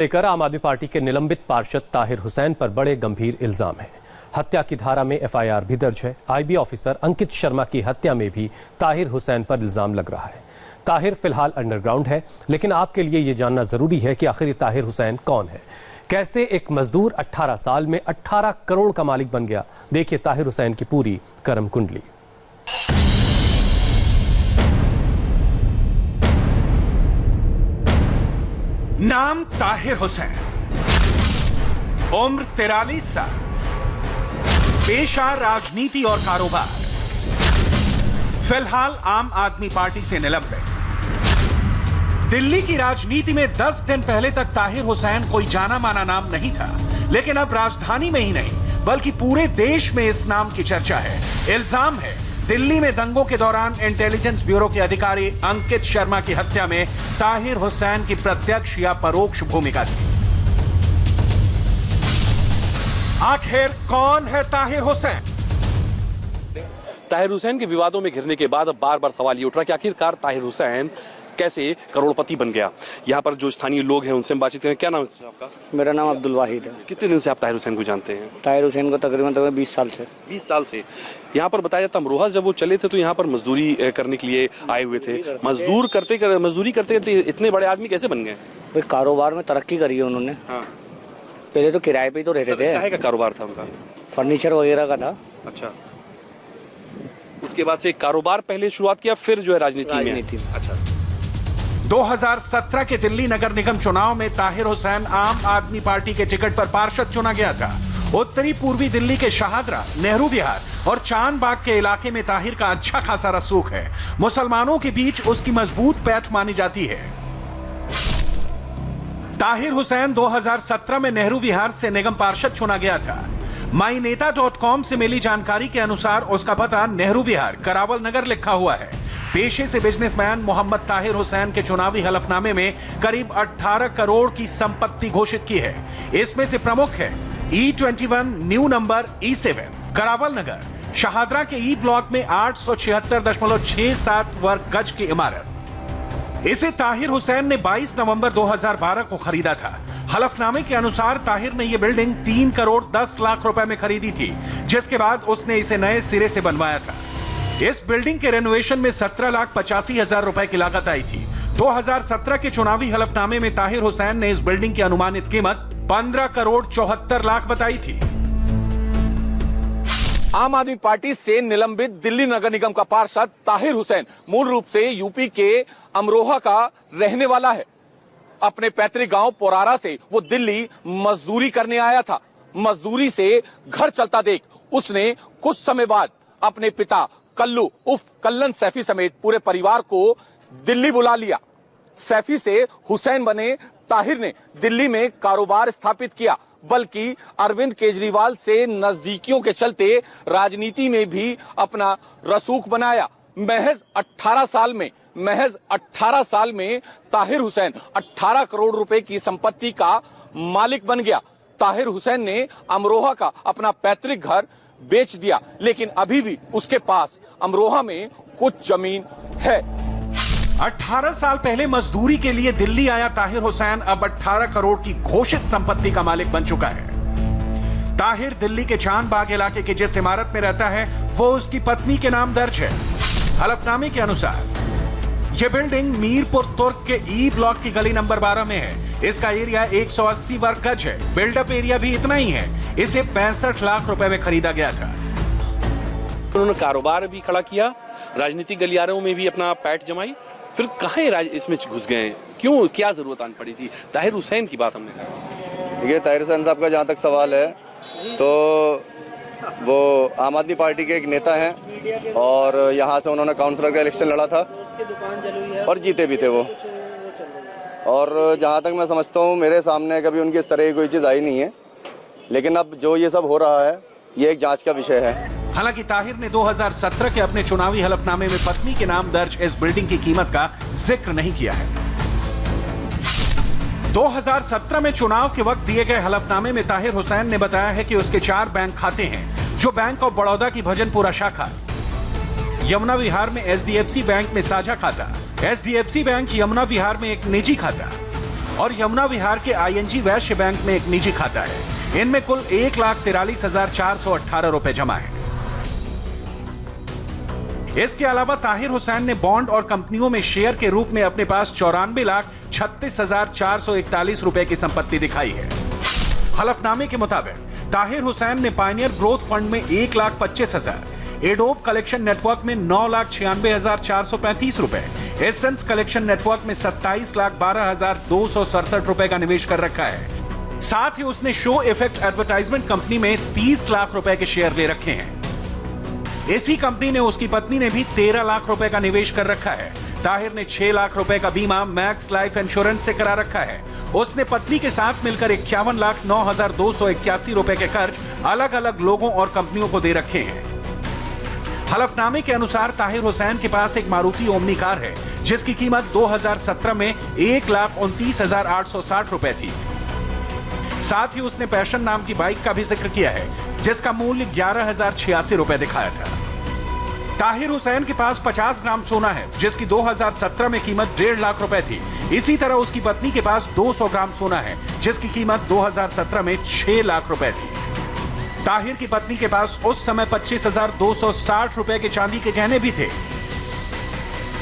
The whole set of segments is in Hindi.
लेकर आम आदमी पार्टी के निलंबित पार्षद ताहिर हुसैन पर बड़े गंभीर इल्जाम हैं। हत्या की धारा में एफआईआर भी दर्ज है। आईबी ऑफिसर अंकित शर्मा की हत्या में भी ताहिर हुसैन पर इल्जाम लग रहा है। ताहिर फिलहाल अंडरग्राउंड है, लेकिन आपके लिए ये जानना जरूरी है कि आखिर ताहिर हुसैन कौन है, कैसे एक मजदूर 18 साल में 18 करोड़ का मालिक बन गया। देखिए ताहिर हुसैन की पूरी कर्म कुंडली। नाम ताहिर हुसैन, उम्र 43 साल, पेशा राजनीति और कारोबार, फिलहाल आम आदमी पार्टी से निलंबित। दिल्ली की राजनीति में 10 दिन पहले तक ताहिर हुसैन कोई जाना माना नाम नहीं था, लेकिन अब राजधानी में ही नहीं बल्कि पूरे देश में इस नाम की चर्चा है। इल्जाम है दिल्ली में दंगों के दौरान इंटेलिजेंस ब्यूरो के अधिकारी अंकित शर्मा की हत्या में ताहिर हुसैन की प्रत्यक्ष या परोक्ष भूमिका थी। आखिर कौन है ताहिर हुसैन? ताहिर हुसैन के विवादों में घिरने के बाद अब बार बार सवाल ये उठ रहा कि आखिरकार ताहिर हुसैन कैसे करोड़पति बन गया। यहाँ पर जो स्थानीय लोग हैं उनसे हम बातचीत करें। क्या नाम है आपका? मेरा नाम अब्दुल वाहिद है। कितने दिन से आप ताहिर हुसैन को जानते हैं? ताहिर हुसैन को तकरीबन 20 साल से। 20 साल से। यहाँ पर बताया जाता अमरोहा जब वो चले थे तो यहाँ पर मजदूरी करने के लिए आए हुए थे। मजदूरी करते करते इतने बड़े आदमी कैसे बन गए? भाई कारोबार में तरक्की करी है उन्होंने। हाँ। पहले तो किराए पे ही तो रहते थे। क्या कारोबार था उनका? फर्नीचर वगैरह का था। अच्छा, उसके बाद से कारोबार पहले शुरुआत किया, फिर जो है राजनीति में। अच्छा। 2017 के दिल्ली नगर निगम चुनाव में ताहिर हुसैन आम आदमी पार्टी के टिकट पर पार्षद चुना गया था। उत्तरी पूर्वी दिल्ली के शाहदरा, नेहरू विहार और चांदबाग के इलाके में ताहिर का अच्छा खासा रसूख है। मुसलमानों के बीच उसकी मजबूत पैठ मानी जाती है। ताहिर हुसैन 2017 में नेहरू विहार से निगम पार्षद चुना गया था। myneता.com से मिली जानकारी के अनुसार उसका पता नेहरू विहार, करावल नगर लिखा हुआ है। पेशे से बिजनेसमैन मोहम्मद ताहिर हुसैन के चुनावी हलफनामे में करीब 18 करोड़ की संपत्ति घोषित की है। इसमें से प्रमुख है E21 new number E7 Karawal Nagar, Shahdara के ई ब्लॉक में 876.67 वर्ग गज की इमारत। इसे ताहिर हुसैन ने 22 नवंबर 2012 को खरीदा था। हलफनामे के अनुसार ताहिर ने यह बिल्डिंग 3 करोड़ 10 लाख रुपए में खरीदी थी, जिसके बाद उसने इसे नए सिरे से बनवाया था। इस बिल्डिंग के रेनोवेशन में 17,85,000 रुपए की लागत आई थी। 2017 के चुनावी हलफनामे में ताहिर हुसैन ने इस बिल्डिंग की अनुमानित कीमत 15 करोड़ 74 लाख बताई थी। आम आदमी पार्टी से निलंबित दिल्ली नगर निगम का पार्षद ताहिर हुसैन मूल रूप से यूपी के अमरोहा का रहने वाला है। अपने पैतृक गांव पोरारा से वो दिल्ली मजदूरी करने आया था। मजदूरी से घर चलता देख उसने कुछ समय बाद अपने पिता कल्लू उफ कल्लन सैफी समेत पूरे परिवार को दिल्ली बुला लिया। सैफी से हुसैन बने ताहिर ने दिल्ली में कारोबार स्थापित किया, बल्कि अरविंद केजरीवाल से नजदीकियों के चलते राजनीति में भी अपना रसूख बनाया। महज 18 साल में ताहिर हुसैन 18 करोड़ रुपए की संपत्ति का मालिक बन गया। ताहिर हुसैन ने अमरोहा का अपना पैतृक घर बेच दिया, लेकिन अभी भी उसके पास अमरोहा में कुछ जमीन है। 18 साल पहले मजदूरी के लिए दिल्ली आया ताहिर हुसैन अब 18 करोड़ की घोषित संपत्ति का मालिक बन चुका है। ताहिर दिल्ली के चांदबाग इलाके की जिस इमारत में रहता है वो उसकी पत्नी के नाम दर्ज है। हलफनामे के अनुसार यह बिल्डिंग मीरपुर तुर्क के ई ब्लॉक की गली नंबर 12 में है। इसका एरिया 180 वर्ग गज है। बिल्डअप एरिया भी इतना ही है। इसे 65 लाख रुपए में खरीदा गया था। उन्होंने कारोबार भी खड़ा किया, राजनीतिक गलियारों में भी अपना पैठ जमाई, फिर कहाँ इसमें घुस गए? क्यों, क्या जरूरत आन पड़ी थी? ताहिर हुसैन की बात हमने कहा। देखिए ताहिर हुसैन साहब का जहाँ तक सवाल है तो वो आम आदमी पार्टी के एक नेता हैं और यहाँ से उन्होंने काउंसलर का इलेक्शन लड़ा था और जीते भी थे वो। और जहाँ तक मैं समझता हूँ मेरे सामने कभी उनकी इस तरह की कोई चीज़ आई नहीं है, लेकिन अब जो ये सब हो रहा है ये एक जांच का विषय है। हालांकि ताहिर ने 2017 के अपने चुनावी हलफनामे में पत्नी के नाम दर्ज इस बिल्डिंग की कीमत का जिक्र नहीं किया है। 2017 में चुनाव के वक्त दिए गए हलफनामे में ताहिर हुसैन ने बताया है कि उसके 4 बैंक खाते हैं, जो बैंक ऑफ बड़ौदा की भजनपुरा शाखा, यमुना विहार में HDFC बैंक में साझा खाता, HDFC बैंक यमुना विहार में एक निजी खाता और यमुना विहार के ING वैश्य बैंक में एक निजी खाता है। इनमें कुल 1,43,418 रुपए जमा है। इसके अलावा ताहिर हुसैन ने बॉन्ड और कंपनियों में शेयर के रूप में अपने पास 94,36,441 रुपए की संपत्ति दिखाई है। हलफनामे के मुताबिक ताहिर हुसैन ने पायनियर ग्रोथ फंड में 1,25,000, एडोब कलेक्शन नेटवर्क में 9,96,435 रुपए, एसेंस कलेक्शन नेटवर्क में 27,12,267 रुपए का निवेश कर रखा है। साथ ही उसने शो इफेक्ट एडवर्टाइजमेंट कंपनी में 30 लाख रुपए के शेयर ले रखे हैं। इसी कंपनी ने उसकी पत्नी ने भी 13 लाख रुपए का निवेश कर रखा है। ताहिर ने 6 लाख रुपए का बीमा मैक्स लाइफ इंश्योरेंस से करा रखा है। उसने पत्नी के साथ मिलकर 51,09,281 रुपए के कर्ज अलग अलग लोगों और कंपनियों को दे रखे हैं। हलफनामे के अनुसार ताहिर हुसैन के पास एक मारुति ओमनी कार है, जिसकी कीमत 2017 में 1,29,860 रुपए थी। साथ ही उसने पैशन नाम की बाइक का भी जिक्र किया है, जिसका मूल्य 11,086 रुपए दिखाया था। ताहिर हुसैन के पास 50 ग्राम सोना है, जिसकी 2017 में कीमत 1.5 लाख रुपए थी। इसी तरह उसकी पत्नी के पास 200 ग्राम सोना है, जिसकी कीमत 2017 में 6 लाख रुपए थी। ताहिर की पत्नी के पास उस समय 25,260 रुपए के चांदी के गहने भी थे।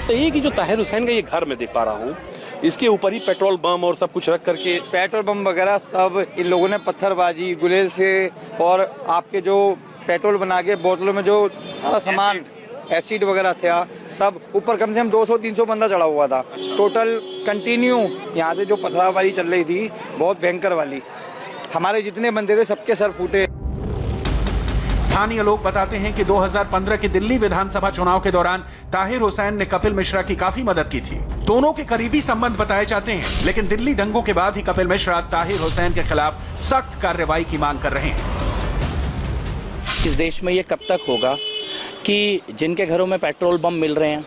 तो ये कि जो ताहिर हुसैन का ये घर में देख पा रहा हूँ, इसके ऊपर ही पेट्रोल बम और सब कुछ रख करके पेट्रोल बम वगैरह सब इन लोगों ने पत्थरबाजी गुलेल से और आपके जो पेट्रोल बना के बोतलों में जो सारा सामान एसिड वगैरह था, सब ऊपर कम से कम 200-300 बंदा चढ़ा हुआ था। टोटल कंटिन्यू यहाँ से जो पथराबाजी चल रही थी, बहुत भयंकर वाली। हमारे जितने बंदे थे सबके सर फूटे। स्थानीय लोग बताते हैं कि 2015 के दिल्ली विधानसभा चुनाव के दौरान ताहिर हुसैन ने कपिल मिश्रा की काफी मदद की थी। दोनों के करीबी संबंध बताए जाते हैं, लेकिन दिल्ली दंगों के बाद ही कपिल मिश्रा ताहिर हुसैन के खिलाफ सख्त कार्रवाई की मांग कर रहे हैं। इस देश में ये कब तक होगा कि जिनके घरों में पेट्रोल बम मिल रहे हैं,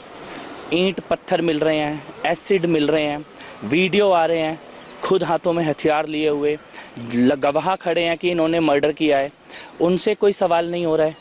ईंट पत्थर मिल रहे हैं, एसिड मिल रहे हैं, वीडियो आ रहे हैं, खुद हाथों में हथियार लिए हुए गवाह खड़े हैं कि इन्होंने मर्डर किया है, उनसे कोई सवाल नहीं हो रहा है।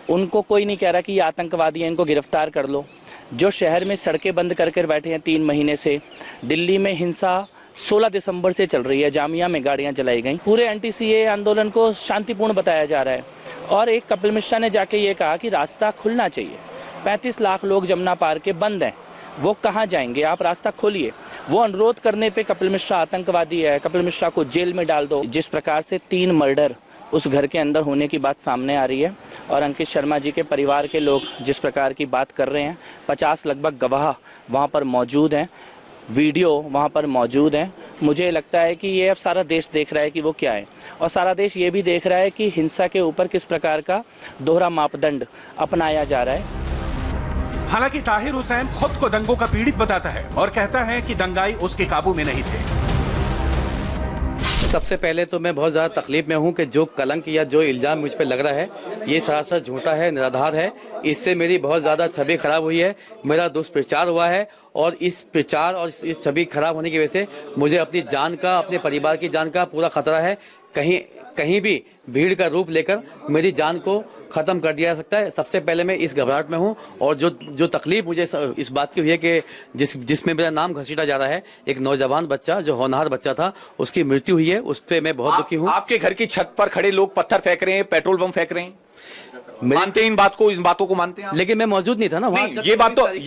उनको कोई नहीं कह रहा कि ये आतंकवादी हैं, इनको गिरफ्तार कर लो। जो शहर में सड़कें बंद करके बैठे हैं 3 महीने से, दिल्ली में हिंसा 16 दिसंबर से चल रही है, जामिया में गाड़ियां जलाई गई। पूरे एंटी-सीए आंदोलन को शांतिपूर्ण बताया जा रहा है और एक कपिल मिश्रा ने जाके ये कहा कि रास्ता खुलना चाहिए। 35 लाख लोग जमुना पार के बंद हैं, वो कहाँ जाएंगे, आप रास्ता खोलिए। वो अनुरोध करने पे कपिल मिश्रा आतंकवादी है, कपिल मिश्रा को जेल में डाल दो। जिस प्रकार से 3 मर्डर उस घर के अंदर होने की बात सामने आ रही है और अंकित शर्मा जी के परिवार के लोग जिस प्रकार की बात कर रहे हैं, 50 लगभग गवाह वहां पर मौजूद हैं, वीडियो वहां पर मौजूद हैं। मुझे लगता है कि ये अब सारा देश देख रहा है कि वो क्या है, और सारा देश ये भी देख रहा है कि हिंसा के ऊपर किस प्रकार का दोहरा मापदंड अपनाया जा रहा है। हालांकि ताहिर हुसैन खुद को दंगों का पीड़ित बताता है और कहता है कि दंगाई उसके काबू में नहीं थे। सबसे पहले तो मैं बहुत ज़्यादा तकलीफ में हूं कि जो कलंक या जो इल्ज़ाम मुझ पर लग रहा है, ये सरासर झूठा है, निराधार है। इससे मेरी बहुत ज़्यादा छवि खराब हुई है, मेरा दुष्प्रचार हुआ है और इस प्रचार और इस छवि खराब होने की वजह से मुझे अपनी जान का, अपने परिवार की जान का पूरा खतरा है। कहीं भी भीड़ का रूप लेकर मेरी जान को खत्म कर दिया जा सकता है। सबसे पहले मैं इस घबराहट में हूं और जो तकलीफ मुझे इस बात की हुई है कि जिसमें मेरा नाम घसीटा जा रहा है, एक नौजवान बच्चा जो होनहार बच्चा था, उसकी मृत्यु हुई है, उस पर मैं बहुत दुखी हूं। आपके घर की छत पर खड़े लोग पत्थर फेंक रहे हैं, पेट्रोल बम फेंक रहे हैं, मानते हैं इन बातों को मानते हैं? लेकिन मैं मौजूद नहीं था ना वहाँ। ये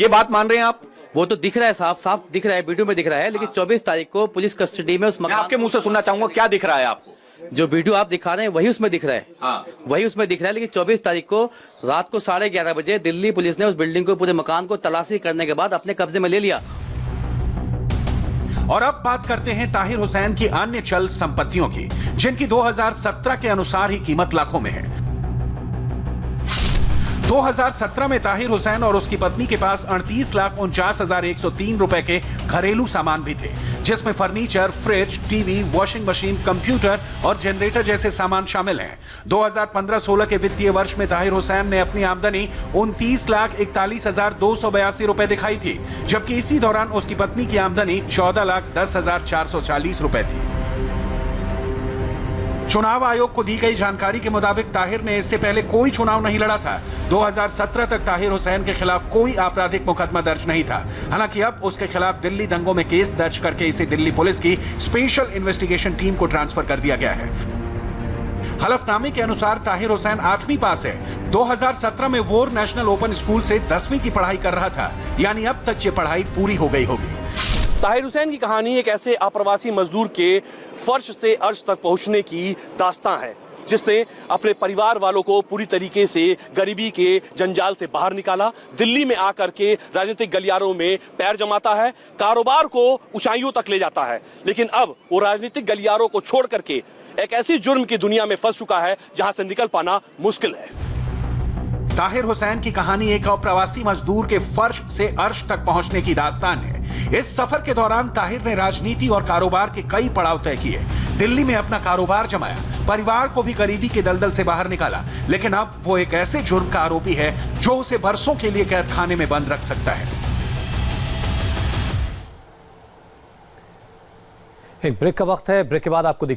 बात मान रहे हैं आप? वो तो दिख रहा है, साफ दिख रहा है, वीडियो में दिख रहा है। लेकिन 24 तारीख को पुलिस कस्टडी में उस मकान, आपके मुंह से सुनना चाहूंगा, क्या दिख रहा है आपको? जो वीडियो आप दिखा रहे हैं वही उसमें दिख रहा है। हाँ। वही उसमें दिख रहा है। लेकिन 24 तारीख को रात को 11:30 बजे दिल्ली पुलिस ने उस बिल्डिंग को, पूरे मकान को तलाशी करने के बाद अपने कब्जे में ले लिया। और अब बात करते हैं ताहिर हुसैन की अन्य चल संपत्तियों की, जिनकी 2017 के अनुसार ही कीमत लाखों में है। 2017 में ताहिर हुसैन और उसकी पत्नी के पास 38,49,103 रुपए के घरेलू सामान भी थे, जिसमें furniture, fridge, TV, washing machine, computer और जनरेटर जैसे सामान शामिल हैं। 2015-16 के वित्तीय वर्ष में ताहिर हुसैन ने अपनी आमदनी 29,41,282 रुपए दिखाई थी, जबकि इसी दौरान उसकी पत्नी की आमदनी 14,10,440 रुपए थी। चुनाव आयोग को दी गई जानकारी के मुताबिक ताहिर ने इससे पहले कोई चुनाव नहीं लड़ा था। 2017 तक ताहिर हुसैन के खिलाफ कोई आपराधिक मुकदमा दर्ज नहीं था। हालांकि अब उसके खिलाफ दिल्ली दंगों में केस दर्ज करके इसे दिल्ली पुलिस की स्पेशल इन्वेस्टिगेशन टीम को ट्रांसफर कर दिया गया है। हलफनामे के अनुसार ताहिर हुसैन 8वीं पास है। 2017 में वो नेशनल ओपन स्कूल से 10वीं की पढ़ाई कर रहा था, यानी अब तक ये पढ़ाई पूरी हो गई होगी। ताहिर हुसैन की कहानी एक ऐसे अप्रवासी मजदूर के फर्श से अर्श तक पहुंचने की दास्तां है, जिसने अपने परिवार वालों को पूरी तरीके से गरीबी के जंजाल से बाहर निकाला, दिल्ली में आकर के राजनीतिक गलियारों में पैर जमाता है, कारोबार को ऊंचाइयों तक ले जाता है। लेकिन अब वो राजनीतिक गलियारों को छोड़ करके एक ऐसी जुर्म की दुनिया में फंस चुका है जहां से निकल पाना मुश्किल है। ताहिर हुसैन की कहानी एक अप्रवासी मजदूर के फर्श से अर्श तक पहुंचने की दास्तान है। इस सफर के दौरान ताहिर ने राजनीति और कारोबार के कई पड़ाव तय किए। दिल्ली में अपना कारोबार जमाया, परिवार को भी गरीबी के दलदल से बाहर निकाला। लेकिन अब वो एक ऐसे जुर्म का आरोपी है जो उसे बरसों के लिए कैद खाने में बंद रख सकता है। एक ब्रेक का वक्त है। ब्रेक के बाद आपको दिखा